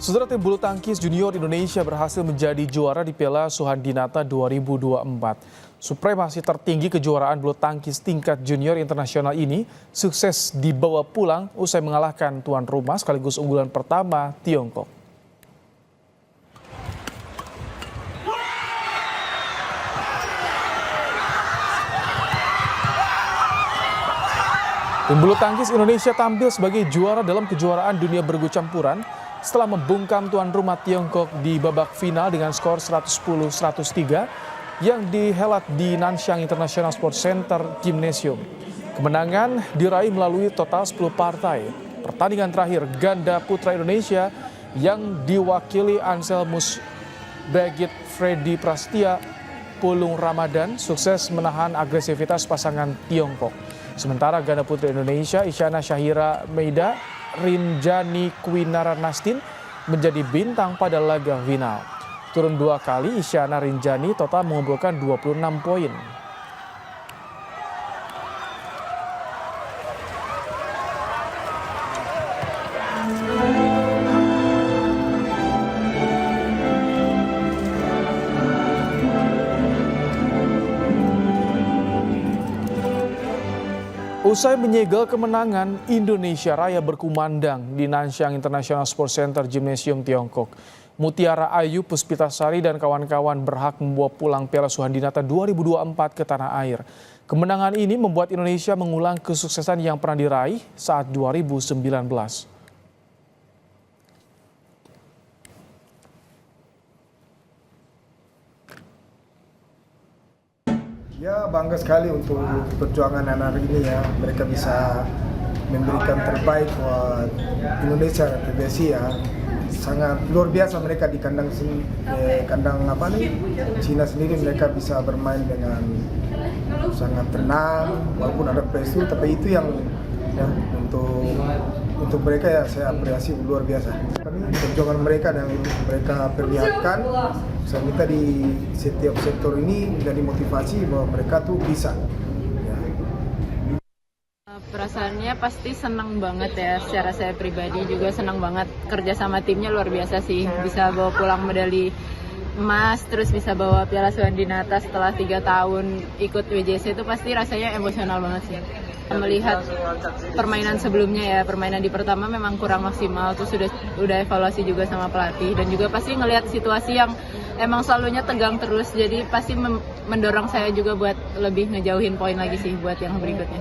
Saudara, tim bulu tangkis junior Indonesia berhasil menjadi juara di Piala Suhandinata 2024. Supremasi tertinggi kejuaraan bulu tangkis tingkat junior internasional ini sukses dibawa pulang usai mengalahkan tuan rumah sekaligus unggulan pertama Tiongkok. Tim bulu tangkis Indonesia tampil sebagai juara dalam kejuaraan dunia bergu campuran setelah membungkam tuan rumah Tiongkok di babak final dengan skor 110-103 yang dihelat di Nanxiang International Sports Center Gymnasium. Kemenangan diraih melalui total 10 partai. Pertandingan terakhir ganda putra Indonesia yang diwakili Anselmus Begit Freddy Prastia Pulung Ramadan sukses menahan agresivitas pasangan Tiongkok. Sementara ganda putri Indonesia Isyana Syahira Meida Rinjani Kwinara Nastin menjadi bintang pada laga final. Turun 2 kali, Isyana Rinjani total mengumpulkan 26 poin. Usai menyegel kemenangan, Indonesia Raya berkumandang di Nanxiang International Sports Center Gymnasium Tiongkok. Mutiara Ayu Puspitasari dan kawan-kawan berhak membawa pulang Piala Suhandinata 2024 ke tanah air. Kemenangan ini membuat Indonesia mengulang kesuksesan yang pernah diraih saat 2019. Ya, bangga sekali untuk perjuangan anak-anak ini ya. Mereka bisa memberikan terbaik buat Indonesia dan PBSI ya. Sangat luar biasa mereka di kandang Cina sendiri, mereka bisa bermain dengan sangat tenang walaupun ada pressure, tapi itu yang ya, untuk mereka ya saya apresiasi luar biasa. Perjuangan mereka dan mereka perlihatkan, saya minta di setiap sektor ini menjadi motivasi bahwa mereka tuh bisa. Ya. Perasaannya pasti senang banget ya, secara saya pribadi juga senang banget, kerja sama timnya luar biasa sih, bisa bawa pulang medali emas, terus bisa bawa Piala Suhandinata setelah 3 tahun ikut WJC itu pasti rasanya emosional banget sih. Melihat permainan sebelumnya ya, permainan di pertama memang kurang maksimal, terus udah evaluasi juga sama pelatih dan juga pasti ngelihat situasi yang emang selalunya tegang terus, jadi pasti mendorong saya juga buat lebih ngejauhin poin lagi sih buat yang berikutnya.